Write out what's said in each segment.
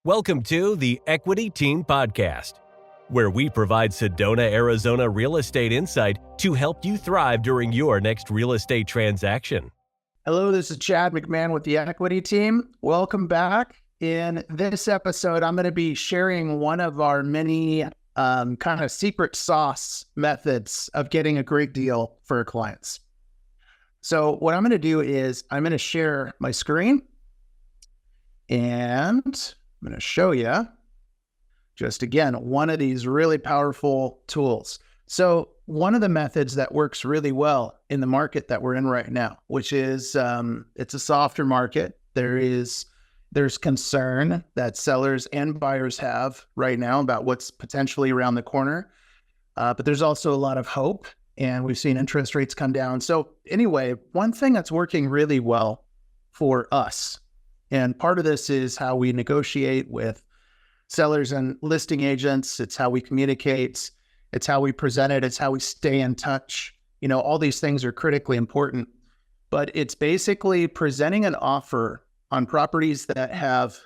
Welcome to the Equity Team Podcast, where we provide Sedona, Arizona real estate insight to help you thrive during your next real estate transaction. Hello, this is Chad McMahon with the Equity Team. Welcome back. In this episode, I'm going to be sharing one of our many kind of secret sauce methods of getting a great deal for our clients. So what I'm going to do is I'm going to share my screen and I'm going to show you just again, one of these really powerful tools. So one of the methods that works really well in the market that we're in right now, which is it's a softer market. There's concern that sellers and buyers have right now about what's potentially around the corner. But there's also a lot of hope, and we've seen interest rates come down. So anyway, one thing that's working really well for us, and part of this is how we negotiate with sellers and listing agents. It's how we communicate. It's how we present it. It's how we stay in touch. You know, all these things are critically important, but it's basically presenting an offer on properties that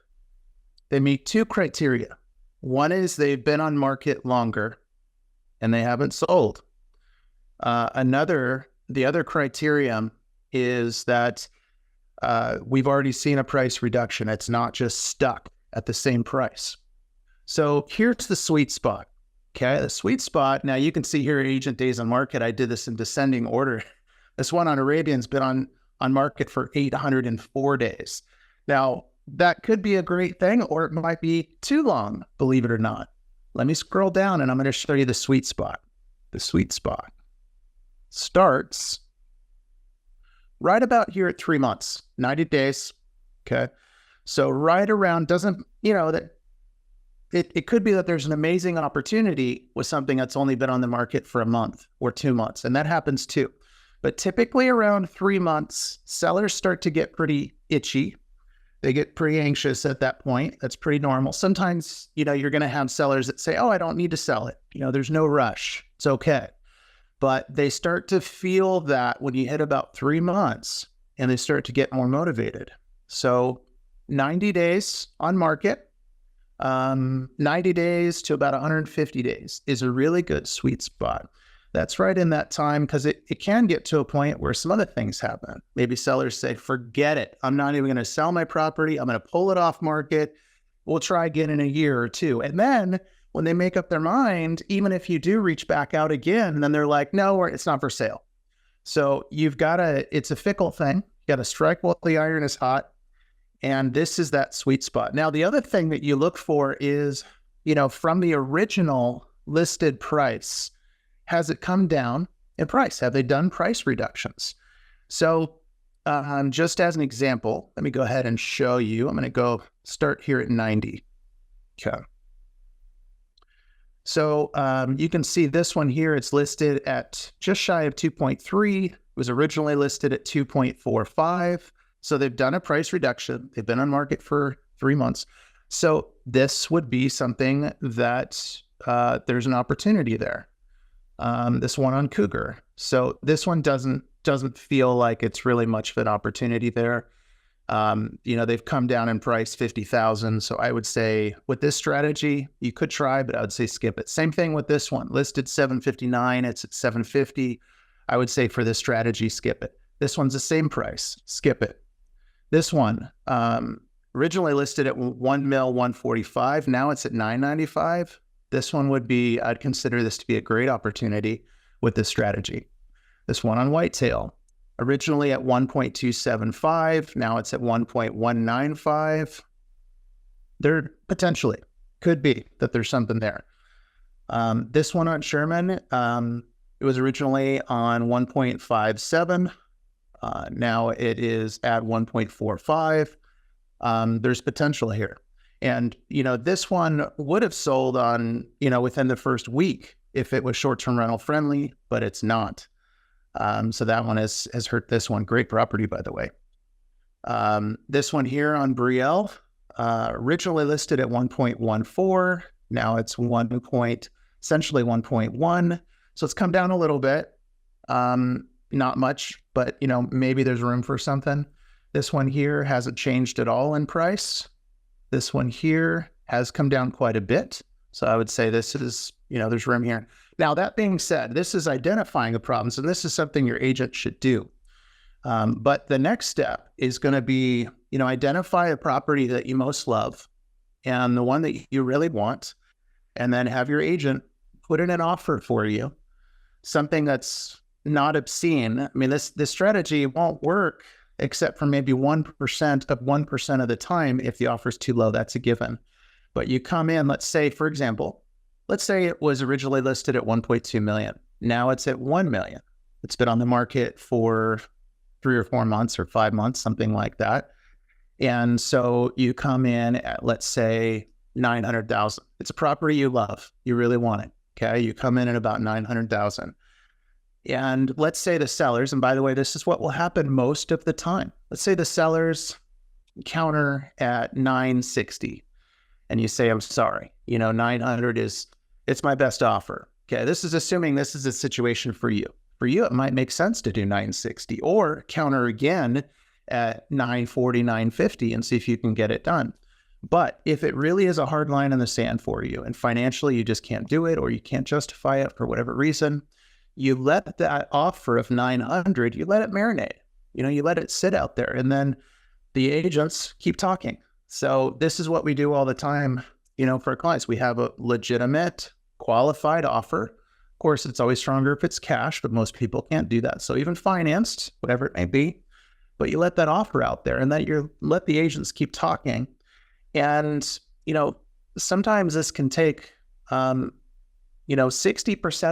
they meet two criteria. One is they've been on market longer and they haven't sold. The other criterion is that we've already seen a price reduction. It's not just stuck at the same price. So here's the sweet spot. Okay, the sweet spot. Now you can see here agent days on market. I did this in descending order. This one on Arabian's been on market for 804 days. Now that could be a great thing, or it might be too long, believe it or not. Let me scroll down and I'm going to show you the sweet spot. The sweet spot starts right about here at 3 months, 90 days. Okay. So right around it could be that there's an amazing opportunity with something that's only been on the market for a month or 2 months. And that happens too. But typically around 3 months, sellers start to get pretty itchy. They get pretty anxious at that point. That's pretty normal. Sometimes, you're going to have sellers that say, oh, I don't need to sell it. There's no rush. It's okay. But they start to feel that when you hit about 3 months and they start to get more motivated. So 90 days on market, 90 days to about 150 days is a really good sweet spot. That's right in that time, because it can get to a point where some other things happen. Maybe sellers say, forget it. I'm not even going to sell my property. I'm going to pull it off market. We'll try again in a year or two. And then when they make up their mind, even if you do reach back out again, then they're like, no, it's not for sale. So it's a fickle thing. You got to strike while the iron is hot. And this is that sweet spot. Now, the other thing that you look for is, from the original listed price, has it come down in price? Have they done price reductions? So just as an example, let me go ahead and show you. I'm going to go start here at 90. Okay. So you can see this one here. It's listed at just shy of 2.3. It was originally listed at 2.45. So they've done a price reduction. They've been on market for 3 months. So this would be something that there's an opportunity there. This one on Cougar. So this one doesn't feel like it's really much of an opportunity there. They've come down in price 50,000. So I would say with this strategy, you could try, but I would say skip it. Same thing with this one, listed 759. It's at 750. I would say for this strategy, skip it. This one's the same price, skip it. This one, originally listed at 1,145. Now it's at 995. This one I'd consider this to be a great opportunity with this strategy. This one on Whitetail, originally at 1.275. Now it's at 1.195. There potentially could be that there's something there. This one on Sherman, it was originally on 1.57. Now it is at 1.45. There's potential here. And, this one would have sold on, within the first week if it was short-term rental friendly, but it's not. So that one has hurt this one. Great property, by the way. This one here on Brielle, originally listed at 1.14. Now it's essentially 1.1. So it's come down a little bit. Not much, but maybe there's room for something. This one here hasn't changed at all in price. This one here has come down quite a bit. So I would say this is, there's room here. Now, that being said, this is identifying the problems, and this is something your agent should do. But the next step is going to be, identify a property that you most love and the one that you really want, and then have your agent put in an offer for you, something that's not obscene. I mean, this strategy won't work except for maybe 1% of the time. If the offer is too low, that's a given. But you come in, let's say, for example, let's say it was originally listed at 1.2 million. Now it's at 1 million. It's been on the market for 3 or 4 months or 5 months, something like that. And so you come in at, let's say, 900,000. It's a property you love. You really want it. Okay. You come in at about 900,000. And let's say the sellers, and by the way, this is what will happen most of the time. Let's say the sellers counter at 960 and you say, I'm sorry, 900 it's my best offer. Okay. This is assuming this is a situation for you. For you, it might make sense to do 960 or counter again at 940, 950 and see if you can get it done. But if it really is a hard line in the sand for you and financially you just can't do it or you can't justify it for whatever reason, you let that offer of 900, you let it marinate. You let it sit out there, and then the agents keep talking. So this is what we do all the time, for our clients. We have a legitimate, qualified offer. Of course, it's always stronger if it's cash, but most people can't do that. So even financed, whatever it may be, but you let that offer out there and that let the agents keep talking. And, sometimes this can take, 60%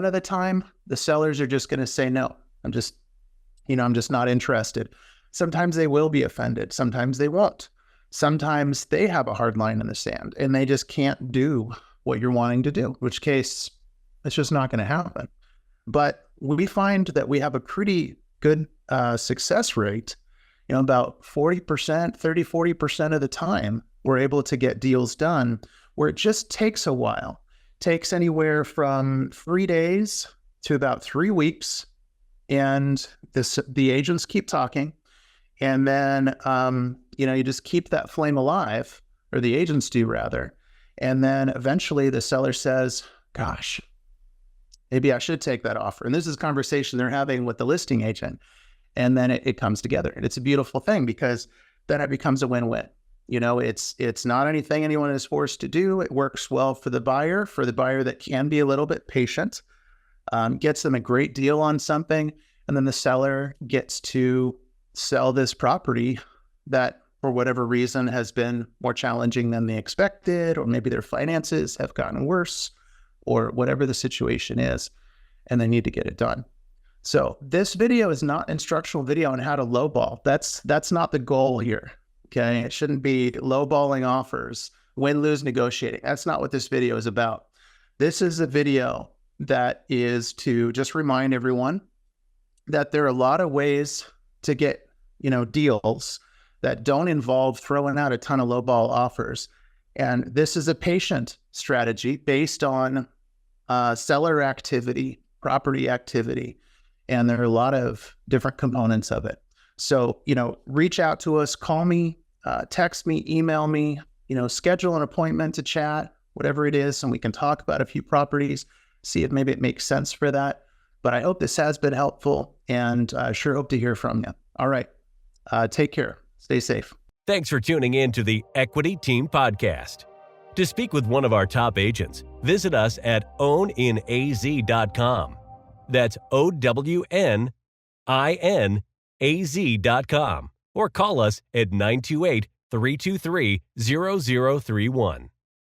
of the time, the sellers are just going to say, no, I'm just not interested. Sometimes they will be offended. Sometimes they won't. Sometimes they have a hard line in the sand and they just can't do what you're wanting to do, in which case it's just not going to happen. But we find that we have a pretty good success rate, about 40% of the time, we're able to get deals done where it just takes a while. Takes anywhere from 3 days to about 3 weeks. And the agents keep talking. And then, you just keep that flame alive, or the agents do rather. And then eventually the seller says, gosh, maybe I should take that offer. And this is a conversation they're having with the listing agent. And then it comes together. And it's a beautiful thing because then it becomes a win-win. It's not anything anyone is forced to do. It works well for the buyer that can be a little bit patient, gets them a great deal on something. And then the seller gets to sell this property that for whatever reason has been more challenging than they expected, or maybe their finances have gotten worse, or whatever the situation is, and they need to get it done. So this video is not an instructional video on how to lowball. That's not the goal here. Okay, it shouldn't be lowballing offers, win-lose negotiating. That's not what this video is about. This is a video that is to just remind everyone that there are a lot of ways to get, deals that don't involve throwing out a ton of lowball offers. And this is a patient strategy based on seller activity, property activity, and there are a lot of different components of it. So, reach out to us, call me, text me, email me, schedule an appointment to chat, whatever it is, and we can talk about a few properties, see if maybe it makes sense for that. But I hope this has been helpful, and I sure hope to hear from you. All right. Take care. Stay safe. Thanks for tuning in to the Equity Team Podcast. To speak with one of our top agents, visit us at owninaz.com. That's owninaz.com. Or call us at 928-323-0031.